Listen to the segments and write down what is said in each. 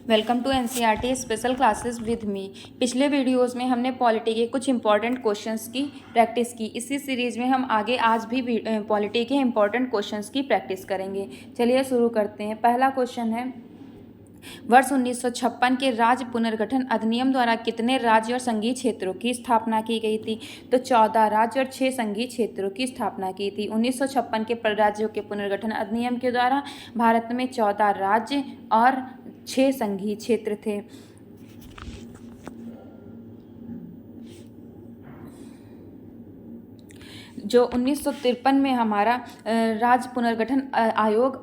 Welcome to NCERT special classes with me. पिछले videos में हमने पॉलिटी के कुछ इंपॉर्टेंट क्वेश्चंस की प्रैक्टिस की। इसी सीरीज में हम आगे आज भी पॉलिटी के इंपॉर्टेंट क्वेश्चंस की प्रैक्टिस करेंगे। चलिए शुरू करते हैं। पहला क्वेश्चन है, वर्ष 1956 के राज्य पुनर्गठन अधिनियम द्वारा कितने राज्य और संघीय क्षेत्रों की स्थापना की गई थी? तो 14 राज्य और 6 संघीय क्षेत्रों की स्थापना की थी। 1956 के राज्यों के पुनर्गठन अधिनियम के द्वारा भारत में 14 राज्य और 6 संघीय क्षेत्र थे। जो 1953 में हमारा राज्य पुनर्गठन आयोग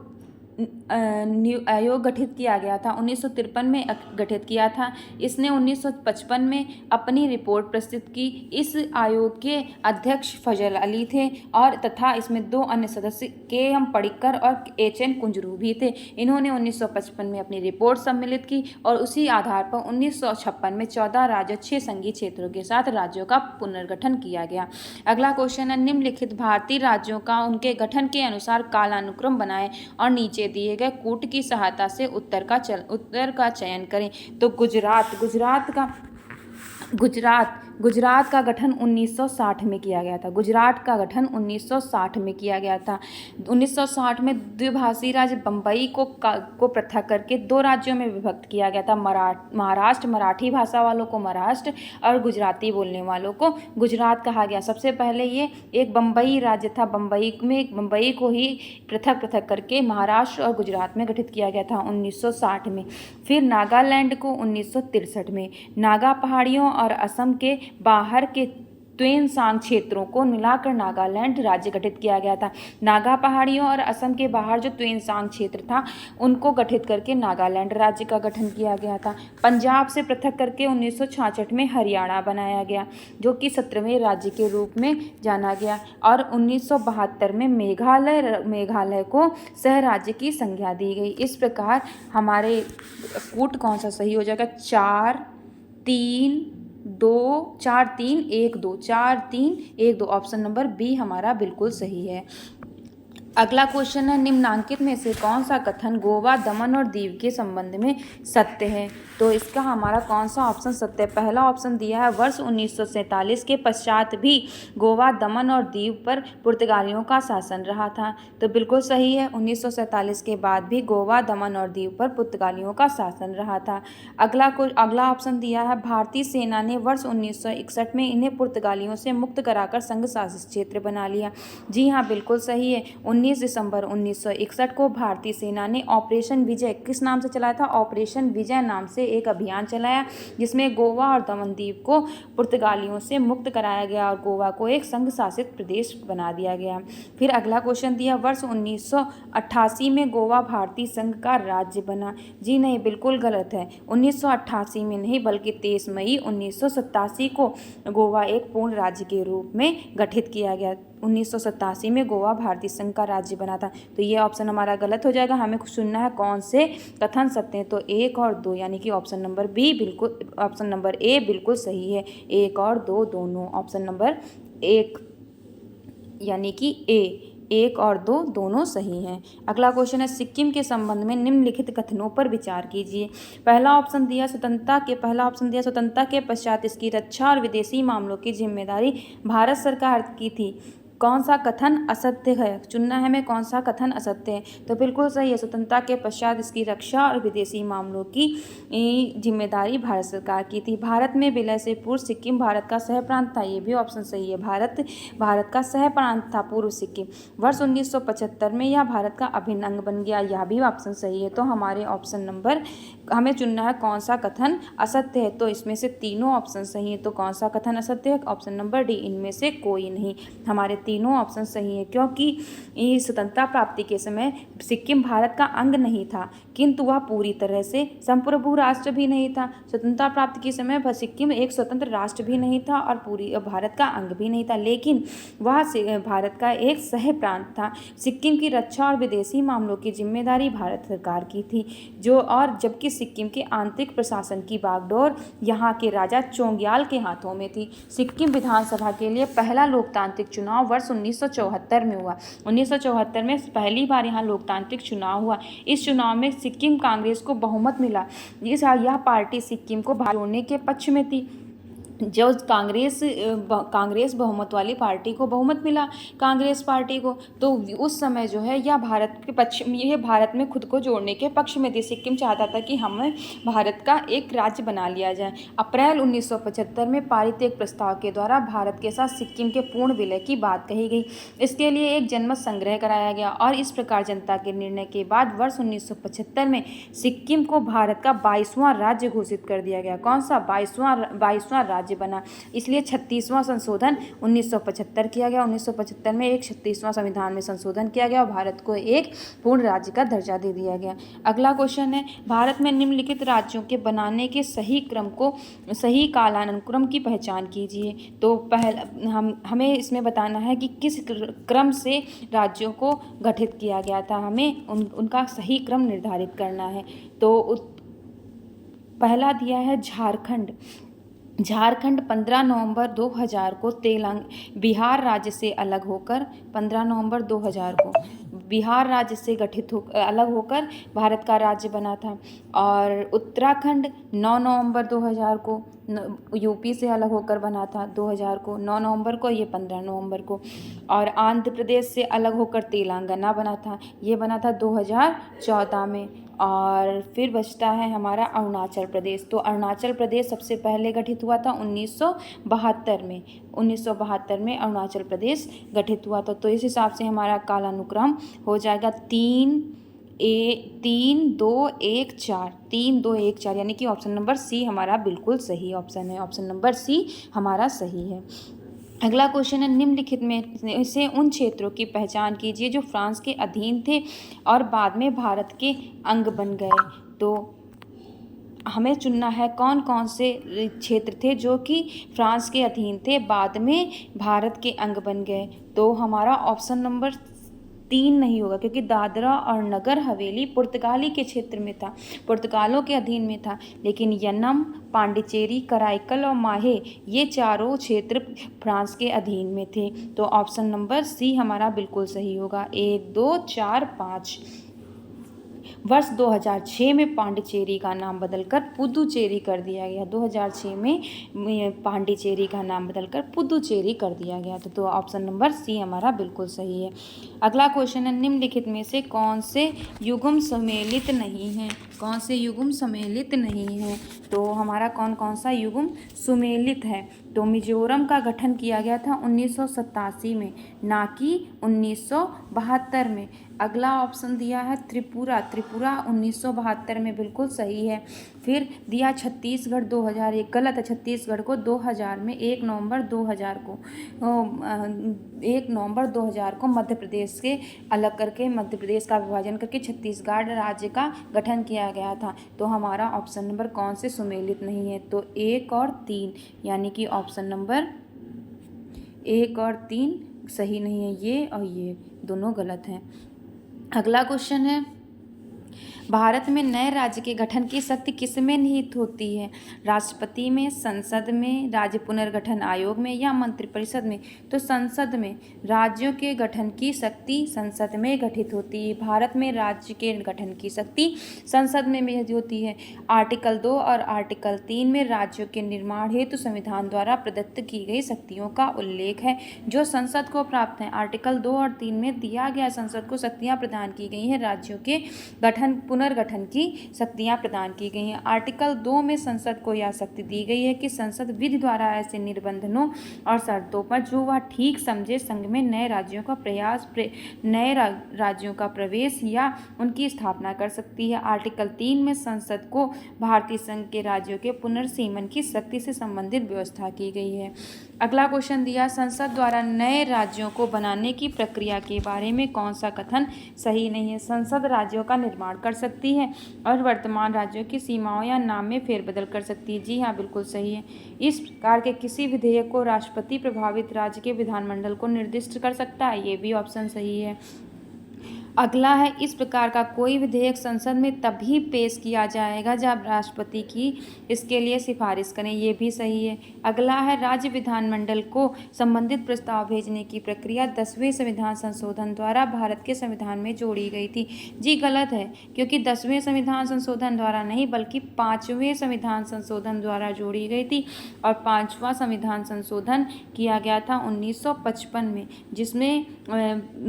गठित किया गया था, 1953 में गठित किया था। इसने 1955 में अपनी रिपोर्ट प्रस्तुत की। इस आयोग के अध्यक्ष फजल अली थे और तथा इसमें 2 अन्य सदस्य के.एम. पडिक्कर और H.N. कुंजरू भी थे। इन्होंने 1955 में अपनी रिपोर्ट सम्मिलित की और उसी आधार पर 1956 में 14 राज्य 6 संघीय क्षेत्रों के साथ राज्यों का पुनर्गठन किया गया। अगला क्वेश्चन है, निम्नलिखित भारतीय राज्यों का उनके गठन के अनुसार कालानुक्रम बनाएं और नीचे दिए गए कूट की सहायता से उत्तर का चयन करें। तो गुजरात का गठन 1960 में किया गया था। गुजरात का गठन 1960 में किया गया था। 1960 में द्विभाषी राज्य बम्बई को पृथक करके 2 राज्यों में विभक्त किया गया था। महाराष्ट्र, मराठी भाषा वालों को महाराष्ट्र और गुजराती बोलने वालों को गुजरात कहा गया। सबसे पहले ये एक बम्बई राज्य था। बम्बई को ही पृथक करके महाराष्ट्र और गुजरात में गठित किया गया था 1960 में। फिर नागालैंड को 1963 में, नागा पहाड़ियों और असम के बाहर के त्वेनसांग क्षेत्रों को मिलाकर नागालैंड राज्य गठित किया गया था। नागा पहाड़ियों और असम के बाहर जो त्वेनसांग क्षेत्र था उनको गठित करके नागालैंड राज्य का गठन किया गया था। पंजाब से पृथक करके 1966 में हरियाणा बनाया गया, जो कि 17वें राज्य के रूप में जाना गया। और 1972 में मेघालय को सह राज्य की संज्ञा दी गई। इस प्रकार हमारे कूट कौन सा सही हो जाएगा? 4 3 2 4 3 1 2 4 3 1 2 ऑप्शन नंबर बी हमारा बिल्कुल सही है। अगला क्वेश्चन है, निम्नांकित में से कौन सा कथन गोवा, दमन और दीव के संबंध में सत्य है? तो इसका हमारा कौन सा ऑप्शन सत्य है? पहला ऑप्शन दिया है, वर्ष 1947 के पश्चात भी गोवा, दमन और दीव पर पुर्तगालियों का शासन रहा था। तो बिल्कुल सही है, 1947 के बाद भी गोवा, दमन और दीव पर पुर्तगालियों का शासन रहा था। अगला ऑप्शन दिया है, भारतीय सेना ने वर्ष 1961 में इन्हें पुर्तगालियों से मुक्त कराकर संघ शासित क्षेत्र बना लिया। जी हाँ, बिल्कुल सही है। 19 दिसंबर 1961 को भारतीय सेना ने ऑपरेशन विजय किस नाम से चलाया था? ऑपरेशन विजय नाम से एक अभियान चलाया, जिसमें गोवा और दमन द्वीप को पुर्तगालियों से मुक्त कराया गया और गोवा को एक संघ शासित प्रदेश बना दिया गया। फिर अगला क्वेश्चन दिया, वर्ष 1988 में गोवा भारतीय संघ का राज्य बना। जी नहीं, बिल्कुल गलत है। 1988 में नहीं, बल्कि 23 मई 1987 को गोवा एक पूर्ण राज्य के रूप में गठित किया गया। 1987 में गोवा भारतीय संघ का राज्य बना था। तो ये ऑप्शन हमारा गलत हो जाएगा। हमें चुनना है कौन से कथन सत्य हैं। तो 1 और 2 यानी कि ऑप्शन नंबर ए बिल्कुल सही है। 1 और 2 दोनों, ऑप्शन नंबर 1 यानी कि ए, 1 और 2 दोनों सही हैं। अगला क्वेश्चन है, सिक्किम के संबंध में निम्नलिखित कथनों पर विचार कीजिए। पहला ऑप्शन दिया स्वतंत्रता के पश्चात इसकी रक्षा और विदेशी मामलों की जिम्मेदारी भारत सरकार की थी। कौन सा कथन असत्य है? चुनना है हमें कौन सा कथन असत्य है। तो बिल्कुल सही है, स्वतंत्रता के पश्चात इसकी रक्षा और विदेशी मामलों की जिम्मेदारी भारत सरकार की थी। भारत में विलय से पूर्व सिक्किम भारत का सह प्रांत था। ये भी ऑप्शन सही है, भारत का सह प्रांत था पूर्व सिक्किम। वर्ष 1975 में यह भारत का अभिन्न अंग बन गया। यह भी ऑप्शन सही है। तो हमारे ऑप्शन नंबर, हमें चुनना है कौन सा कथन असत्य है। तो इसमें से तीनों ऑप्शन सही है। तो कौन सा कथन असत्य है? ऑप्शन नंबर डी, इनमें से कोई नहीं। हमारे तीनों ऑप्शन सही है, क्योंकि स्वतंत्रता प्राप्ति के समय सिक्किम भारत का अंग नहीं था, किंतु वह पूरी तरह से संप्रभु राष्ट्र भी नहीं था। स्वतंत्रता प्राप्ति के समय सिक्किम एक स्वतंत्र राष्ट्र भी नहीं था और पूरी भारत का अंग भी नहीं था, लेकिन वह भारत का एक सह प्रांत था। सिक्किम की रक्षा और विदेशी मामलों की जिम्मेदारी भारत सरकार की थी, जबकि सिक्किम के आंतरिक प्रशासन की बागडोर यहाँ के राजा चोंग्याल के हाथों में थी। सिक्किम विधानसभा के लिए पहला लोकतांत्रिक चुनाव वर्ष 1974 में हुआ। 1974 में पहली बार यहाँ लोकतांत्रिक चुनाव हुआ। इस चुनाव में सिक्किम कांग्रेस को बहुमत मिला। यह पार्टी सिक्किम को भारत जोड़ने के पक्ष में थी। जो कांग्रेस बहुमत वाली पार्टी को बहुमत मिला, कांग्रेस पार्टी को, तो उस समय जो है यह भारत में खुद को जोड़ने के पक्ष में थी। सिक्किम चाहता था कि हमें भारत का एक राज्य बना लिया जाए। अप्रैल 1975 में पारित एक प्रस्ताव के द्वारा भारत के साथ सिक्किम के पूर्ण विलय की बात कही गई। इसके लिए एक जनमत संग्रह कराया गया और इस प्रकार जनता के निर्णय के बाद वर्ष 1975 में सिक्किम को भारत का 22वां राज्य घोषित कर दिया गया। कौन सा? 22वां राज्य बना। इसलिए 36वां संशोधन 1975 किया गया। 1975 में एक 36वां संविधान में संशोधन किया गया और भारत को एक पूर्ण राज्य का दर्जा दे दिया गया। अगला क्वेश्चन है, भारत में निम्नलिखित राज्यों के बनाने के सही कालानुक्रम की पहचान कीजिए। तो हमें इसमें बताना है कि किस क्रम से राज्यों को गठित किया गया था, हमें उनका सही क्रम निर्धारित करना है। तो पहला दिया है झारखंड। झारखंड 15 नवंबर 2000 को बिहार राज्य से अलग होकर 15 नवंबर 2000 को बिहार राज्य से अलग होकर भारत का राज्य बना था। और उत्तराखंड 9 नवंबर 2000 को यूपी से अलग होकर बना था। 2000 को 9 नवंबर को, ये 15 नवंबर को। और आंध्र प्रदेश से अलग होकर तेलंगाना बना था, ये बना था 2014 में। और फिर बचता है हमारा अरुणाचल प्रदेश। तो अरुणाचल प्रदेश सबसे पहले गठित हुआ था 1972 में। 1972 में अरुणाचल प्रदेश गठित हुआ था। तो इस हिसाब से हमारा कालानुक्रम हो जाएगा 3 2 1 4 3 2 1 4, यानी कि ऑप्शन नंबर सी हमारा बिल्कुल सही ऑप्शन है। ऑप्शन नंबर सी हमारा सही है। अगला क्वेश्चन है, निम्नलिखित में से उन क्षेत्रों की पहचान कीजिए जो फ्रांस के अधीन थे और बाद में भारत के अंग बन गए। तो हमें चुनना है कौन कौन से क्षेत्र थे जो कि फ्रांस के अधीन थे, बाद में भारत के अंग बन गए। तो हमारा ऑप्शन नंबर 3 नहीं होगा, क्योंकि दादरा और नगर हवेली पुर्तगाली के क्षेत्र में था, पुर्तगालों के अधीन में था। लेकिन यन्नम, पांडिचेरी, कराईकल और माहे, ये चारों क्षेत्र फ्रांस के अधीन में थे। तो ऑप्शन नंबर सी हमारा बिल्कुल सही होगा। 1 2 4 5। वर्ष 2006 में पांडिचेरी का नाम बदलकर पुदुचेरी कर दिया गया। 2006 में पांडिचेरी का नाम बदलकर पुदुचेरी कर दिया गया। तो ऑप्शन नंबर सी हमारा बिल्कुल सही है। अगला क्वेश्चन है, निम्नलिखित में से कौन से युग्म सम्मिलित नहीं हैं? कौन से युग्म सम्मिलित नहीं हैं? तो हमारा कौन कौन सा युग्म सुमेलित है? तो मिजोरम का गठन किया गया था 1987 में, ना कि 1972 में। अगला ऑप्शन दिया है त्रिपुरा। त्रिपुरा 1972 में बिल्कुल सही है। फिर दिया छत्तीसगढ़ 2001, गलत है। छत्तीसगढ़ को 2000 में 1 नवंबर 2000 को मध्य प्रदेश के अलग करके, मध्य प्रदेश का विभाजन करके छत्तीसगढ़ राज्य का गठन किया गया था। तो हमारा ऑप्शन नंबर कौन से सुमेलित नहीं है? तो 1 और 3, यानी कि ऑप्शन नंबर 1 और 3 सही नहीं है। ये और ये दोनों गलत हैं। अगला क्वेश्चन है, भारत में नए राज्य के गठन की शक्ति किसमें निहित होती है? राष्ट्रपति में, संसद में, राज्य पुनर्गठन आयोग में या मंत्रिपरिषद में? तो संसद में। राज्यों के गठन की शक्ति संसद में गठित होती है। भारत में राज्य के गठन की शक्ति संसद में होती है। आर्टिकल 2 और आर्टिकल 3 में राज्यों के निर्माण हेतु संविधान द्वारा प्रदत्त की गई शक्तियों का उल्लेख है जो संसद को प्राप्त है। आर्टिकल 2 और 3 में दिया गया संसद को शक्तियाँ प्रदान की गई हैं, राज्यों के पुनर्गठन की शक्तियां प्रदान की गई हैं। आर्टिकल 2 में संसद को यह शक्ति दी गई है कि संसद विधि द्वारा ऐसे निबंधनों और शर्तों पर जो वह ठीक समझे संघ में नए राज्यों का प्रवेश या उनकी स्थापना कर सकती है। आर्टिकल 3 में संसद को भारतीय संघ के राज्यों के पुनर्सीमन की शक्ति से संबंधित व्यवस्था की गई है। अगला क्वेश्चन दिया, संसद द्वारा नए राज्यों को बनाने की प्रक्रिया के बारे में कौन सा कथन सही नहीं है? संसद राज्यों का निर्माण कर सकती है और वर्तमान राज्यों की सीमाओं या नाम में फेरबदल कर सकती है। जी हाँ, बिल्कुल सही है। इस प्रकार के किसी विधेयक को राष्ट्रपति प्रभावित राज्य के विधानमंडल को निर्दिष्ट कर सकता है। ये भी ऑप्शन सही है। अगला है, इस प्रकार का कोई विधेयक संसद में तभी पेश किया जाएगा जब राष्ट्रपति की इसके लिए सिफारिश करें। ये भी सही है। अगला है, राज्य विधानमंडल को संबंधित प्रस्ताव भेजने की प्रक्रिया 10वें संविधान संशोधन द्वारा भारत के संविधान में जोड़ी गई थी। जी गलत है, क्योंकि 10वें संविधान संशोधन द्वारा नहीं बल्कि 5वें संविधान संशोधन द्वारा जोड़ी गई थी। और 5वां संविधान संशोधन किया गया था 1955 में, जिसमें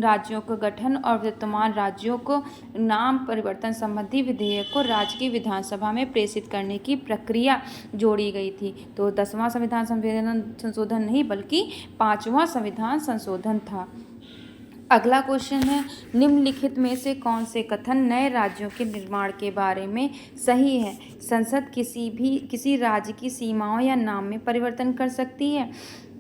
राज्यों का गठन और वर्तमान राज्यों को नाम परिवर्तन संबंधी विधेयक को राज्य की विधानसभा में प्रेषित करने की प्रक्रिया जोड़ी गई थी। तो 10वां संविधान संशोधन नहीं बल्कि 5वां संविधान संशोधन था। अगला क्वेश्चन है, निम्नलिखित में से कौन से कथन नए राज्यों के निर्माण के बारे में सही है? संसद किसी राज्य की सीमाओं या नाम में परिवर्तन कर सकती है।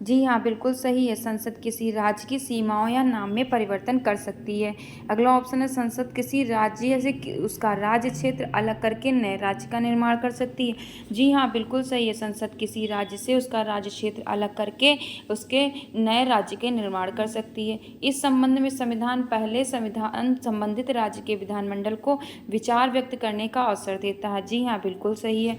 जी हाँ, बिल्कुल सही है। संसद किसी राज्य की सीमाओं या नाम में परिवर्तन कर सकती है। अगला ऑप्शन है, संसद किसी राज्य से उसका राज्य क्षेत्र अलग करके नए राज्य का निर्माण कर सकती है। जी हाँ, बिल्कुल सही है। संसद किसी राज्य से उसका राज्य क्षेत्र अलग करके उसके नए राज्य के निर्माण कर सकती है। इस संबंध में संविधान पहले संबंधित राज्य के विधानमंडल को विचार व्यक्त करने का अवसर देता है। जी हाँ, बिल्कुल सही है।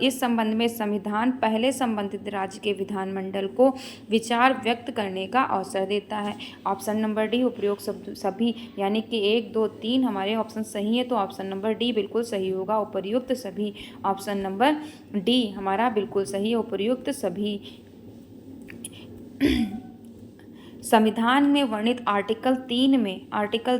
इस संबंध में संविधान पहले संबंधित राज्य के विधानमंडल को विचार व्यक्त करने का अवसर देता है। ऑप्शन नंबर डी, उपयुक्त सभी, यानी कि 1, 2, 3 हमारे ऑप्शन सही है, तो ऑप्शन नंबर डी बिल्कुल सही होगा, उपयुक्त सभी। ऑप्शन नंबर डी हमारा बिल्कुल सही है, उपयुक्त सभी। संविधान में वर्णित आर्टिकल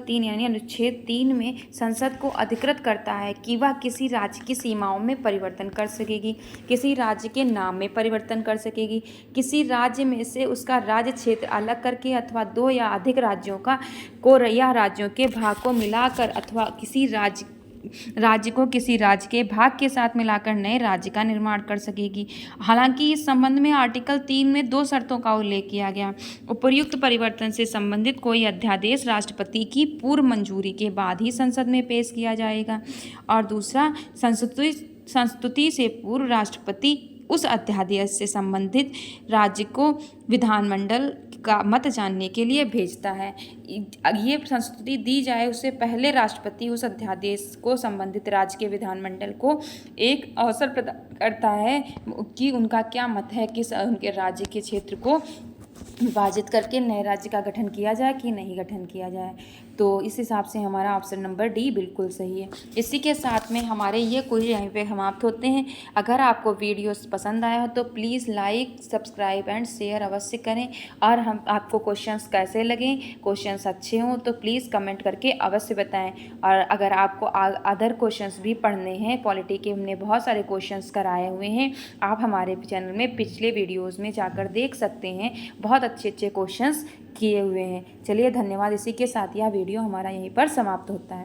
3 यानी अनुच्छेद 3 में संसद को अधिकृत करता है कि वह किसी राज्य की सीमाओं में परिवर्तन कर सकेगी, किसी राज्य के नाम में परिवर्तन कर सकेगी, किसी राज्य में से उसका राज्य क्षेत्र अलग करके अथवा 2 या अधिक राज्यों या राज्यों के भाग को मिलाकर अथवा किसी राज्य को किसी राज्य के भाग के साथ मिलाकर नए राज्य का निर्माण कर सकेगी। हालांकि इस संबंध में आर्टिकल 3 में 2 शर्तों का उल्लेख किया गया। उपर्युक्त परिवर्तन से संबंधित कोई अध्यादेश राष्ट्रपति की पूर्व मंजूरी के बाद ही संसद में पेश किया जाएगा, और दूसरा, संस्तुति से पूर्व राष्ट्रपति उस अध्यादेश से संबंधित राज्य को विधानमंडल का मत जानने के लिए भेजता है। ये संस्तुति दी जाए उससे पहले राष्ट्रपति उस अध्यादेश को संबंधित राज्य के विधानमंडल को एक अवसर प्रदान करता है कि उनका क्या मत है कि उनके राज्य के क्षेत्र को विभाजित करके नए राज्य का गठन किया जाए कि नहीं गठन किया जाए। तो इस हिसाब से हमारा ऑप्शन नंबर डी बिल्कुल सही है। इसी के साथ में हमारे ये क्विज यहीं पे समाप्त होते हैं। अगर आपको वीडियोस पसंद आया हो तो please like, subscribe and share अवश्य करें। और हम आपको क्वेश्चंस कैसे लगें, क्वेश्चंस अच्छे हों तो प्लीज़ कमेंट करके अवश्य बताएं। और अगर आपको अदर क्वेश्चंस भी पढ़ने हैं, पॉलिटी के हमने बहुत सारे क्वेश्चंस कराए हुए हैं, आप हमारे चैनल में पिछले वीडियोज़ में जाकर देख सकते हैं। बहुत अच्छे क्वेश्चंस किए हुए हैं। चलिए धन्यवाद। इसी के साथ यह वीडियो हमारा यहीं पर समाप्त होता है।